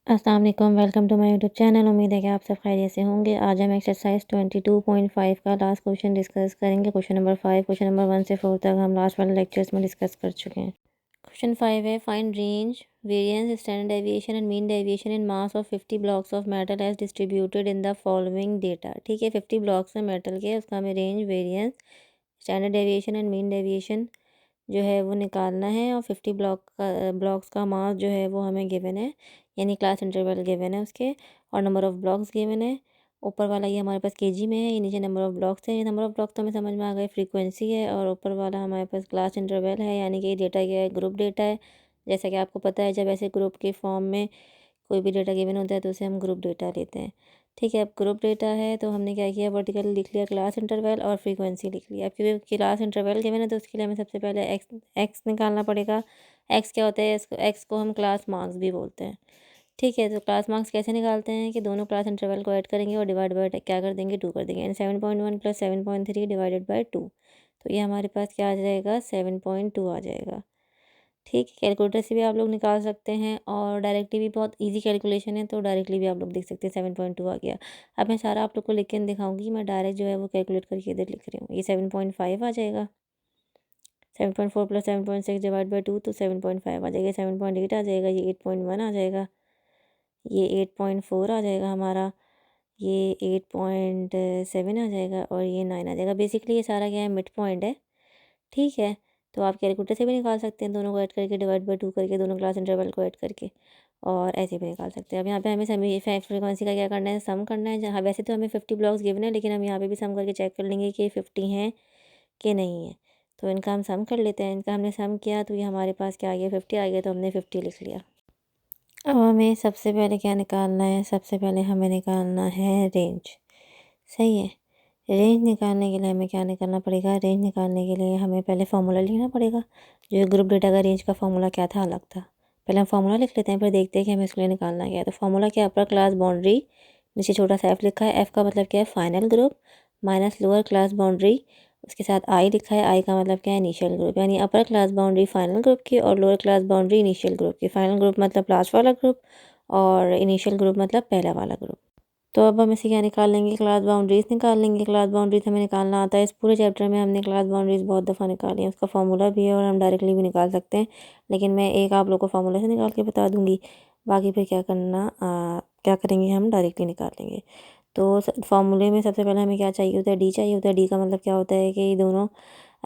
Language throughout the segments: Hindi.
अस्सलाम वालेकुम, welcome to my YouTube channel. उम्मीद है कि आप सब खैरियत से होंगे। आज हम एक्सरसाइज 22.5 का लास्ट क्वेश्चन डिस्कस करेंगे। क्वेश्चन नंबर 5, क्वेश्चन नंबर 1 से 4 तक हम लास्ट वाले लेक्चर्स में डिस्कस कर चुके हैं। क्वेश्चन 5 है, find range, variance, standard deviation and mean deviation in mass of 50 blocks of metal as distributed in the following data. ठीक है, 50 ब्लॉक्स हैं मेटल के, उसका हमें range, variance, standard deviation and mean deviation जो है वो निकालना है। और 50 ब्लॉक्स का मास जो है वो हमें गिवन है, यानी क्लास इंटरवल गिवन है उसके, और नंबर ऑफ़ ब्लॉक्स गिवन है। ऊपर वाला ये हमारे पास केजी में है, ये नीचे नंबर ऑफ़ ब्लॉक्स है। ये नंबर ऑफ़ ब्लॉक्स तो हमें समझ में आ गए, फ्रीक्वेंसी है, और ऊपर वाला हमारे पास क्लास इंटरवल है, यानी कि डेटा क्या है, ग्रुप डेटा है। जैसा कि आपको पता है, जब ऐसे ग्रुप के फॉर्म में कोई भी डेटा गिवन होता है तो उसे हम ग्रुप डेटा लेते हैं। ठीक है, अब ग्रुप डेटा है तो हमने क्या किया, वर्टिकल लिख लिया क्लास इंटरवल और फ्रीक्वेंसी लिख लिया। अब क्योंकि क्लास इंटरवल गिवन है तो उसके लिए हमें सबसे पहले एक्स निकालना पड़ेगा। एक्स क्या होता है, एक्स को हम क्लास मार्क्स भी बोलते हैं। ठीक है, तो क्लास मार्क्स कैसे निकालते हैं कि दोनों क्लास इंटरवल को ऐड करेंगे और डिवाइड बाय क्या कर देंगे, 2 कर देंगे, यानी 7.1 + 7.3 डिवाइडेड बाय 2। तो ये हमारे पास क्या आ जाएगा, 7.2 आ जाएगा। ठीक है, कैलकुलेटर से भी आप लोग निकाल सकते हैं, और डायरेक्टली भी बहुत इजी कैलकुलेशन है तो डायरेक्टली भी आप लोग देख सकते हैं। 7.2 आ गया। अब मैं सारा आप लोग को लिख के दिखाऊंगी, मैं डायरेक्ट जो है वो कैलकुलेट करके इधर लिख रही हूँ। ये 7.5 आ जाएगा। 7.4 + 7.6 डिवाइड बाई 2 तो 7.5 आ जाएगा। 7.8 आ जाएगा। ये 8.1 आ जाएगा। ये 8.4 आ जाएगा हमारा। ये 8.7 आ जाएगा, और ये 9 आ जाएगा। बेसिकली ये सारा क्या है, मिड पॉइंट है। ठीक है, तो आप कैलकुलेटर से भी निकाल सकते हैं, दोनों को ऐड करके डिवाइड बाई 2 करके, दोनों क्लास इंटरवल को ऐड करके, और ऐसे भी निकाल सकते हैं। अब यहाँ पे हमें समी फ्रीक्वेंसी का क्या करना है, सम करना है। जहाँ वैसे तो हमें 50 ब्लॉक्स गिवन है, लेकिन हम यहाँ पे भी सम करके चेक कर लेंगे कि 50 हैं कि नहीं है। तो इनका हम सम कर लेते हैं। इनका हमने सम किया तो ये हमारे पास क्या आ गया, 50 आ गया, तो हमने 50 लिख लिया। अब हमें सबसे पहले क्या निकालना है, सबसे पहले हमें निकालना है रेंज। सही है, रेंज निकालने के लिए हमें क्या निकालना पड़ेगा, रेंज निकालने के लिए हमें पहले फार्मूला लिखना पड़ेगा। जो ग्रुप डेटा का रेंज का फार्मूला क्या था, अलग था। पहले हम फार्मूला लिख लेते हैं, फिर देखते हैं कि हमें इसके लिए निकालना क्या है। तो फार्मूला क्या है, अपर क्लास बाउंड्री, नीचे छोटा सा एफ लिखा है। एफ का मतलब क्या है, final group, minus lower class boundary, उसके साथ आई लिखा है। आई का मतलब क्या है, इनिशियल ग्रुप, यानी upper class boundary final group की और lower class boundary initial group की। फाइनल ग्रुप मतलब लास्ट वाला ग्रुप, और इनिशियल ग्रुप मतलब पहला वाला ग्रुप। तो अब हम इसे क्या निकाल लेंगे, क्लास बाउंड्रीज निकाल लेंगे। क्लास बाउंड्रीज हमें निकालना आता है। इस पूरे चैप्टर में हमने क्लास बाउंड्रीज बहुत दफ़ा निकाली है। उसका फार्मूला भी है और हम डायरेक्टली भी निकाल सकते हैं, लेकिन मैं एक आप लोग को फार्मूला से निकाल के बता दूंगी। बाकी फिर क्या करना, क्या करेंगे, हम डायरेक्टली निकाल लेंगे। तो फार्मूले में सबसे पहले हमें क्या चाहिए होता है, डी चाहिए होता है। डी का मतलब क्या होता है कि दोनों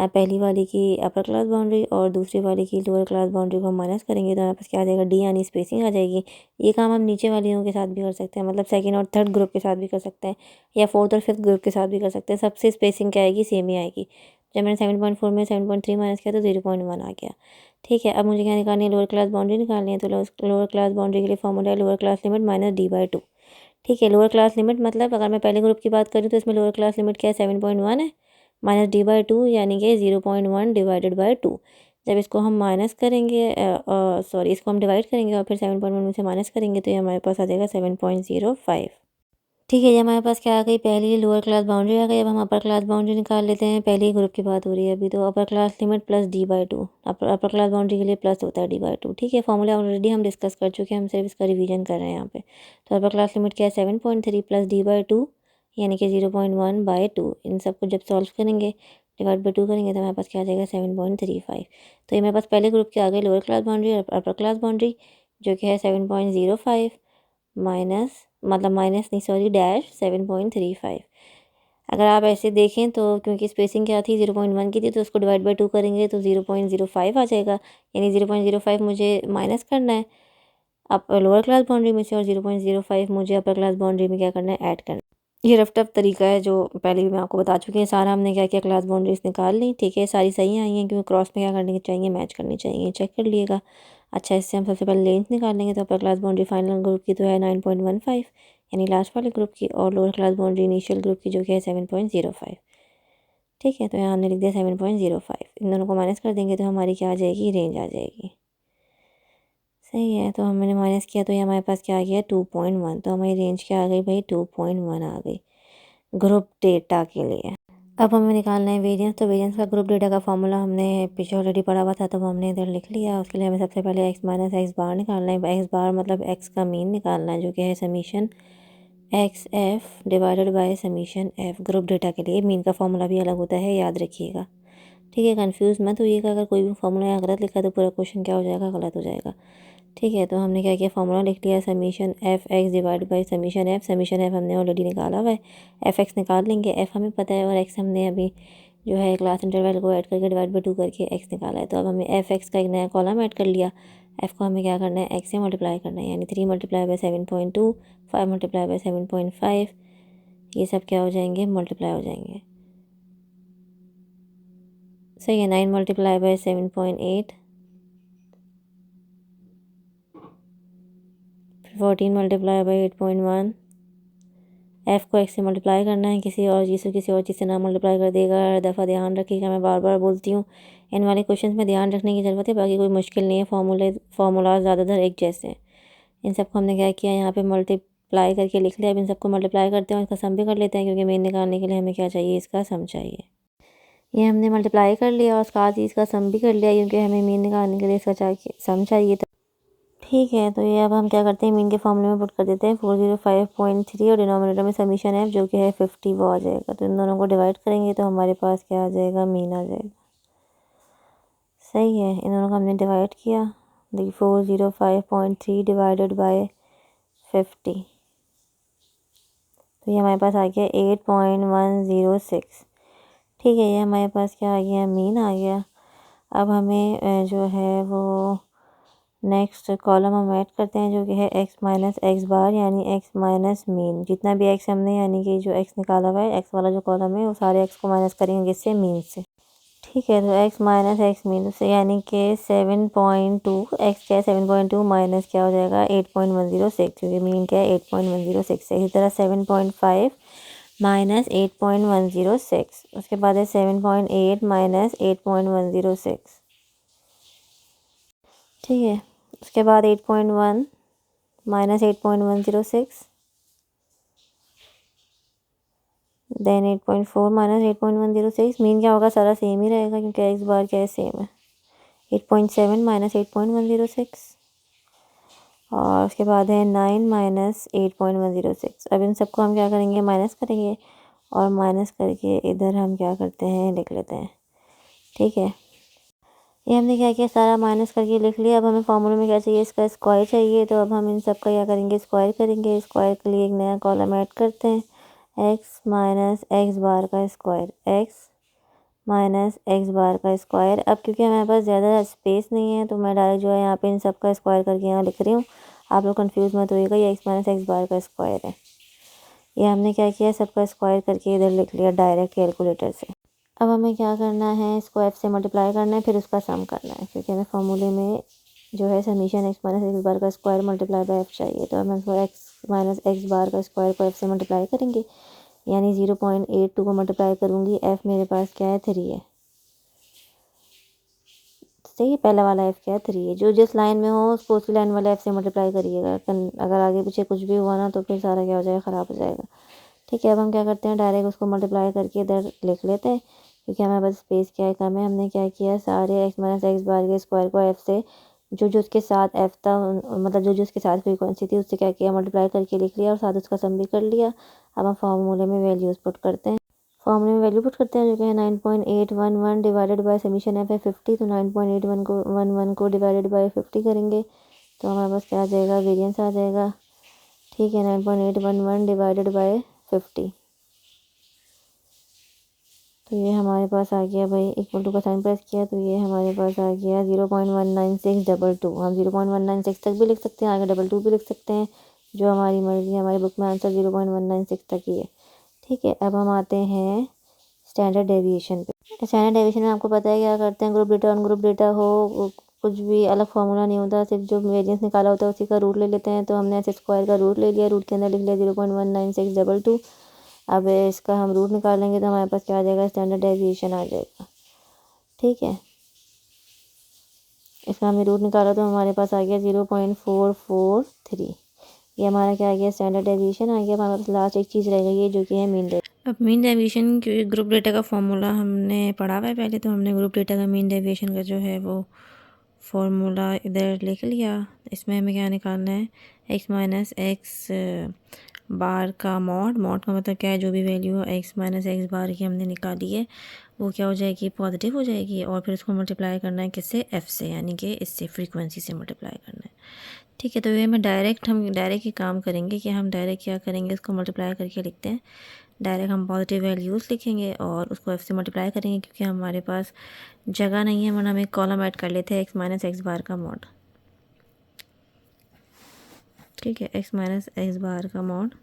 पहली वाली की अपर क्लास बाउंड्री और दूसरी वाली की लोअर क्लास बाउंड्री को हम माइनस करेंगे तो हमारे पास क्या आ जाएगा, डी, यानी स्पेसिंग आ जाएगी। ये काम हम नीचे वालियों के साथ भी कर सकते हैं, मतलब सेकंड और थर्ड ग्रुप के साथ भी कर सकते हैं, या फोर्थ और फिफ्थ ग्रुप के साथ भी कर सकते हैं। सबसे स्पेसिंग क्या आएगी, सेम ही आएगी। जब मैंने 7.4 में 7.3 माइनस किया तो 0.1 आ गया। ठीक है, अब मुझे क्या निकालनी है, लोअर क्लास बाउंड्री निकालनी है। तो लोअर क्लास बाउंड्री के लिए फॉर्मूला है lower class limit minus d/2। ठीक है, लोअर क्लास लिमिट मतलब अगर मैं पहले ग्रुप की बात करूँ तो इसमें लोअर क्लास लिमिट क्या है, 7.1 है, माइनस d/2, यानी कि 0.1 डिवाइडेड बाई 2। जब इसको हम माइनस करेंगे, सॉरी, इसको हम डिवाइड करेंगे और फिर 7.1 में से माइनस करेंगे तो ये हमारे पास आ जाएगा 7.05। ठीक है, ये हमारे पास क्या आ गई, पहली लोअर क्लास बाउंड्री आ गई। अब हम अपर क्लास बाउंड्री निकाल लेते हैं। पहले ग्रुप की बात हो रही है अभी, तो upper class limit plus d/2। Upper class boundary के लिए प्लस होता है d/2। ठीक है, फॉर्मूला ऑलरेडी हम डिस्कस कर चुके हैं, हम सिर्फ इसका रिवीजन कर रहे हैं यहाँ पे। तो अपर क्लास लिमिट क्या है, 7.3 प्लस d/2, यानी कि 0.1/2। इन सबको जब सॉल्व करेंगे, डिवाइड बाई 2 करेंगे, तो हमारे पास क्या आ जाएगा, 7.35। तो ये मेरे पास पहले ग्रुप के आ गए लोअर क्लास बाउंड्री और अपर क्लास बाउंड्री, जो कि है 7.05 माइनस, मतलब माइनस नहीं, सॉरी, डैश 7.35। अगर आप ऐसे देखें तो क्योंकि स्पेसिंग क्या थी, 0.1 की थी, तो उसको डिवाइड बाई 2 करेंगे तो 0.05 आ जाएगा, यानी 0.05 मुझे माइनस करना है अब लोअर क्लास बाउंड्री में से, और 0.05 मुझे अपर क्लास बाउंड्री में क्या करना है, ऐड करना है। ये रफ टफ तरीका है जो पहले भी मैं आपको बता चुकी हूँ। सारा हमने क्या किया, क्लास बाउंड्रीज निकाल ली। ठीक है, सारी सही आई हैं, क्योंकि क्रॉस में क्या करनी चाहिए, मैच करनी चाहिए, चेक कर लिएगा। अच्छा, इससे हम सबसे पहले लेंथ निकालेंगे। तो upper class boundary final group की तो है 9.15, यानी लास्ट वाले ग्रुप की, और lower class boundary initial group की जो कि है 7.05। ठीक है, तो यहाँ हमने लिख दिया 7.05। इन दोनों को माइनस कर देंगे तो हमारी क्या आ जाएगी, रेंज आ जाएगी। सही है, तो हमने माइनस किया तो ये हमारे पास क्या आ गया, 2.1। तो हमारी रेंज क्या आ गई भाई, 2.1 आ गई ग्रुप डेटा के लिए। अब हमें निकालना है वेरिएंस। तो वेरिएंस का ग्रुप डेटा का फॉर्मूला हमने पीछे ऑलरेडी पढ़ा हुआ था, तो हमने इधर लिख लिया। उसके लिए हमें सबसे पहले एक्स माइनस एक्स बार निकालना है। एक्स बार मतलब एक्स का मीन निकालना है, जो कि है summation x F divided by summation F. Group data के लिए मीन का फॉर्मूला भी अलग होता है, याद रखिएगा। ठीक है, कंफ्यूज मत होइएगा। अगर कोई भी फॉर्मूला यहाँ गलत लिखा तो पूरा क्वेश्चन क्या हो जाएगा, गलत हो जाएगा। ठीक है, तो हमने क्या किया, फॉर्मूला लिख लिया summation F x divide by summation F. Summation F हमने ऑलरेडी निकाला हुआ है, एफ एक्स निकाल लेंगे। एफ हमें पता है और एक्स हमने अभी जो है क्लास इंटरवल को ऐड करके डिवाइड बाई 2 करके एक्स निकाला है। तो अब हमें एफ एक्स का एक नया कॉलम ऐड कर लिया। एफ को हमें क्या करना है, एक्स से मल्टीप्लाई करना है, यानी 3 मल्टीप्लाई बाई 7.2, 5 मल्टीप्लाई बाई 7.5, ये सब क्या हो जाएंगे, मल्टीप्लाई हो जाएंगे। सही है, 9 multiply by 7.8, 14 multiply by 8.1। F को एक्स से मल्टीप्लाई करना है, किसी और चीज़ से ना मल्टीप्लाई कर देगा। हर दफ़ा ध्यान रखिएगा, मैं बार बार बोलती हूँ, इन वाले क्वेश्चंस में ध्यान रखने की ज़रूरत है, बाकी कोई मुश्किल नहीं है। फार्मूला ज़्यादातर एक जैसे हैं। इन सबको हमने क्या किया, यहाँ पे मल्टीप्लाई करके लिख लिया। अब इन सबको मल्टीप्लाई करते हैं और इसका सम भी कर लेते हैं, क्योंकि मेन निकालने के लिए हमें क्या चाहिए, इसका सम चाहिए। ये हमने मल्टीप्लाई कर लिया और साथ ही इसका सम भी कर लिया, क्योंकि हमें मीन निकालने के लिए इसका सम चाहिए था। ठीक है, तो ये अब हम क्या करते हैं, मीन के फॉर्मूले में पुट कर देते हैं 405.3 और डिनोमिनेटर में समीशन है जो कि है 50, वो आ जाएगा। तो इन दोनों को डिवाइड करेंगे तो हमारे पास क्या आ जाएगा, मीन आ जाएगा। सही है, इन दोनों को हमने डिवाइड किया। देखिए 405.3 डिवाइडेड बाय 50, तो ये हमारे पास आ गया 8.106। ठीक है, ये हमारे पास क्या आ गया, मीन आ गया। अब हमें जो है वो नेक्स्ट कॉलम हम ऐड करते हैं, जो कि है एक्स माइनस एक्स बार, यानी एक्स माइनस मीन। जितना भी एक्स हमने, यानी कि जो एक्स निकाला हुआ है, एक्स वाला जो कॉलम है, वो सारे एक्स को माइनस करेंगे इससे, मीन से। ठीक है, तो एक्स माइनस एक्स मीन से, यानी कि 7.2, एक्स क्या है 7.2 माइनस क्या हो जाएगा 8.106, क्योंकि मीन क्या है 8.106 है। इसी तरह 7.5 माइनस 8.106, उसके बाद है 7.8 माइनस 8.106। ठीक है, उसके बाद 8.1 माइनस 8.106, देन 8.4 माइनस 8.106। मीन क्या होगा, सारा सेम ही रहेगा, क्योंकि एक्स बार क्या है, सेम है। 8.7 माइनस 8.106, और उसके बाद है 9 माइनस 8.106। अब इन सबको हम क्या करेंगे, माइनस करेंगे, और माइनस करके इधर हम क्या करते हैं, लिख लेते हैं। ठीक है, ये हमने क्या किया, सारा माइनस करके लिख लिया। अब हमें फॉर्मूले में क्या चाहिए, इसका स्क्वायर चाहिए। तो अब हम इन सब का क्या करेंगे, स्क्वायर करेंगे। स्क्वायर के लिए एक नया कॉलम ऐड करते हैं, एक्स माइनस एक्स बार का स्क्वायर, एक्स माइनस एक्स बार का स्क्वायर। अब क्योंकि हमारे पास ज़्यादा स्पेस नहीं है, तो मैं डायरेक्ट जो है यहाँ पे इन सब का स्क्वायर करके यहाँ लिख रही हूँ। आप लोग कंफ्यूज मत होइएगा, ये एक्स माइनस एक्स बार का स्क्वायर है। ये हमने क्या किया, सबका स्क्वायर करके इधर लिख लिया डायरेक्ट कैलकुलेटर से। अब हमें क्या करना है, इसको एफ से मल्टीप्लाई करना है, फिर उसका सम करना है, क्योंकि हमें फॉर्मूले में जो है समीशन एक्स माइनस एक्स बार का स्क्वायर मल्टीप्लाई बाय एफ चाहिए। तो हम इसको एक्स माइनस एक्स बार का स्क्वायर को एफ से मल्टीप्लाई करेंगे, यानी 0.82 को मल्टीप्लाई करूँगी। एफ मेरे पास क्या है, 3 है। सही है, पहला वाला एफ क्या है, 3 है। जो जिस लाइन में हो उसको उसी लाइन वाले एफ से मल्टीप्लाई करिएगा। अगर आगे पीछे कुछ भी हुआ ना, तो फिर सारा क्या हो जाएगा, ख़राब हो जाएगा। ठीक है, अब हम क्या करते हैं, डायरेक्ट उसको मल्टीप्लाई करके इधर लिख लेते हैं, क्योंकि हमारे पास स्पेस क्या है, कम है। हमने क्या किया, सारे एक्स माइनस एक्स बार के स्क्वायर को एफ से, जो उसके साथ एफ था, मतलब जो उसके साथ फ्रीक्वेंसी थी, उससे क्या किया, मल्टीप्लाई करके लिख लिया, और साथ उसका सम भी कर लिया। अब हम फार्मूले में वैल्यूज़ पुट करते हैं। फॉर्मूले में वैल्यू पुट करते हैं, जो कि है 9.811 डिवाइडेड बाय समीशन एफ है 50। तो 9.811 को डिवाइडेड बाय 50 करेंगे, तो हमारे पास क्या आ जाएगा, वेरिएंस आ जाएगा। ठीक है, 9.811 डिवाइडेड बाय 50, तो ये हमारे पास आ गया भाई, इक्वल टू का साइन प्रेस किया, तो ये हमारे पास आ गया 0.19622। हम 0.196 तक भी लिख सकते हैं, आगे 22 भी लिख सकते हैं, जो हमारी मर्ज़ी। हमारी बुक में आंसर 0.196 तक ही है। ठीक है, अब हम आते हैं स्टैंडर्ड डेविएशन पे। स्टैंडर्ड डेविएशन में आपको पता है क्या करते हैं, group data on group data हो, कुछ भी अलग फार्मूला नहीं होता, सिर्फ जो वेरिएंस निकाला होता है उसी का रूट ले लेते हैं। तो हमने ऐसे स्क्वायर का रूट ले लिया, रूट के अंदर लिख लिया 0.19622। अब इसका हम रूट निकालेंगे तो हमारे पास क्या आ जाएगा, स्टैंडर्ड डेविएशन आ जाएगा। ठीक है, इसका हमने रूट निकाला तो हमारे पास आ गया 0.443। ये हमारा क्या आ गया, स्टैंडर्ड डेविएशन आ गया। हमारे पास लास्ट एक चीज़ रह गई है, जो कि है मीन डेविएशन। अब मीन डेविएशन क्योंकि ग्रुप डेटा का फॉर्मूला हमने पढ़ा हुआ है पहले, तो हमने ग्रुप डेटा का मीन डेविएशन का जो है वो फॉर्मूला इधर लिख लिया। इसमें हमें क्या निकालना है, एक्स माइनस एक्स बार का मॉड का मतलब क्या है, जो भी वैल्यू हो एक्स माइनस एक्स बार की हमने निकाली है वो क्या हो जाएगी, पॉजिटिव हो जाएगी। और फिर उसको मल्टीप्लाई करना है किससे, एफ़ से, यानी कि इससे फ्रीक्वेंसी से मल्टीप्लाई करना है। ठीक है, तो ये हम डायरेक्ट ही काम करेंगे कि हम डायरेक्ट क्या करेंगे, इसको मल्टीप्लाई करके लिखते हैं। डायरेक्ट हम पॉजिटिव वैल्यूज़ लिखेंगे और उसको एफ़ से मल्टीप्लाई करेंगे, क्योंकि हमारे पास जगह नहीं है, वरना हम एक कॉलम ऐड कर लेते हैं एक्स माइनस एक्स बार का मॉड। ठीक है, एक्स माइनस एक्स बार का मॉड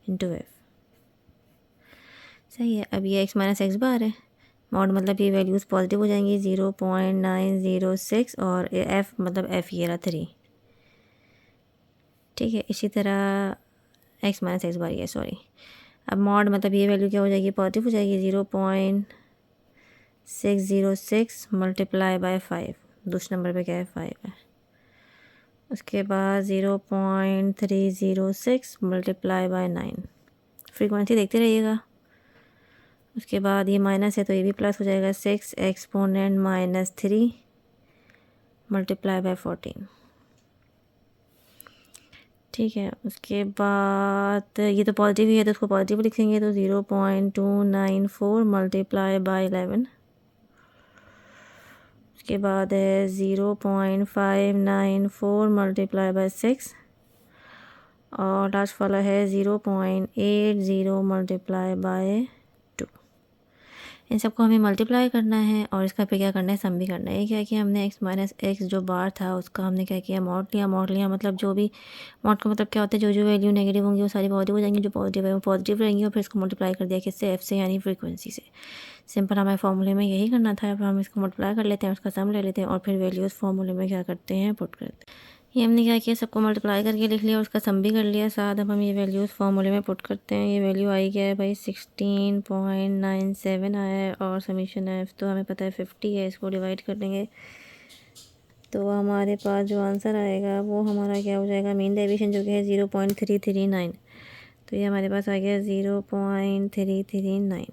इंटू एफ। सही है। अब ये एक्स माइनस एक्स बार है, मॉड मतलब ये वैल्यूज़ पॉजिटिव हो जाएंगी 0.906 और एफ़ मतलब एफ़ ये रहा 3। ठीक है, इसी तरह एक्स माइनस एक्स बार ये सॉरी, अब मॉड मतलब ये वैल्यू क्या हो जाएगी, पॉजिटिव हो जाएगी 0.606 मल्टीप्लाई बाय 5। दूसरे नंबर पे क्या है, 5 है। उसके बाद 0.306 मल्टीप्लाई बाय 9। फ्रीक्वेंसी देखते रहिएगा। उसके बाद ये माइनस है तो ये भी प्लस हो जाएगा, 6 एक्सपोनेंट माइनस 3 मल्टीप्लाई बाय 14। ठीक है, उसके बाद ये तो पॉजिटिव ही है तो उसको पॉजिटिव लिखेंगे, तो 0.294 मल्टीप्लाई बाय 11। उसके बाद है 0.594 मल्टीप्लाई बाय 6 और लास्ट वाला है 0.80 मल्टीप्लाई बाय 2। इन सबको हमें मल्टीप्लाई करना है और इसका पे क्या करना है, सम भी करना है। ये क्या किया हमने, एक्स माइनस एक्स जो बार था उसका हमने क्या किया, मॉड लिया मतलब जो भी मॉड का मतलब क्या होता है, जो जो वैल्यू नेगेटिव होंगी वो सारी पॉजिटिव हो जाएंगी, जो पॉजिटिव है वो पॉजिटिव रहेंगी। और फिर इसको मल्टीप्लाई कर दिया किससे, एफ से, यानी फ्रीक्वेंसी से। सिंपल हमारे फॉर्मूले में यही करना था। अब हम इसको मल्टीप्लाई कर लेते हैं, उसका सम ले लेते हैं और फिर वैल्यूज़ फॉर्मूले में क्या करते हैं, पुट करते हैं। ये हमने क्या किया, सबको मल्टीप्लाई करके लिख लिया और उसका सम भी कर लिया साथ। अब हम ये वैल्यूज़ फॉर्मूले में पुट करते हैं। ये वैल्यू आई क्या है भाई, 16.97 आया है और समीशन एफ तो हमें पता है 50 है। इसको डिवाइड कर देंगे तो हमारे पास जो आंसर आएगा वो हमारा क्या हो जाएगा, मीन डेविएशन जो कि है 0.339। तो ये हमारे पास आ गया 0.339।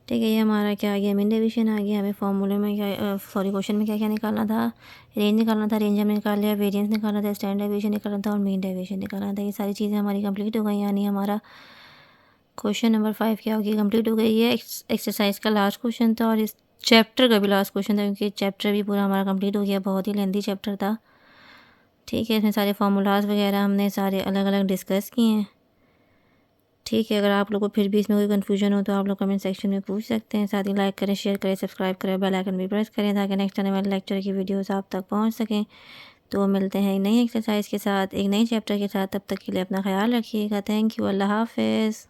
ठीक है, ये हमारा क्या आ गया, मीन डेविएशन आ गया। हमें फॉर्मूले में क्या क्वेश्चन में क्या क्या निकालना था, रेंज निकालना था, रेंज हमने निकाल लिया, वेरिएंस निकालना था, स्टैंडर्ड डेविएशन निकालना था और मीन डेविएशन निकालना था। ये सारी चीज़ें हमारी कंप्लीट हो गई, यानी हमारा क्वेश्चन नंबर 5 क्या होगी, कंप्लीट हो गई। ये एक्सरसाइज का लास्ट क्वेश्चन था और इस चैप्टर का भी लास्ट क्वेश्चन था, क्योंकि चैप्टर भी पूरा हमारा कंप्लीट हो गया। बहुत ही लेंथी चैप्टर था। ठीक है, इसमें सारे फार्मूलाज वगैरह हमने सारे अलग अलग डिस्कस किए हैं। ठीक है, अगर आप लोग को फिर भी इसमें कोई कन्फ्यूजन हो तो आप लोग कमेंट सेक्शन में पूछ सकते हैं। साथ ही लाइक करें, शेयर करें, सब्सक्राइब करें, बेल आइकन भी प्रेस करें ताकि नेक्स्ट आने वाले लेक्चर की वीडियोस आप तक पहुंच सकें। तो मिलते हैं एक नई एक्सरसाइज के साथ, एक नई चैप्टर के साथ। तब तक के लिए अपना ख्याल रखिएगा। थैंक यू, अल्लाह हाफ़िज़।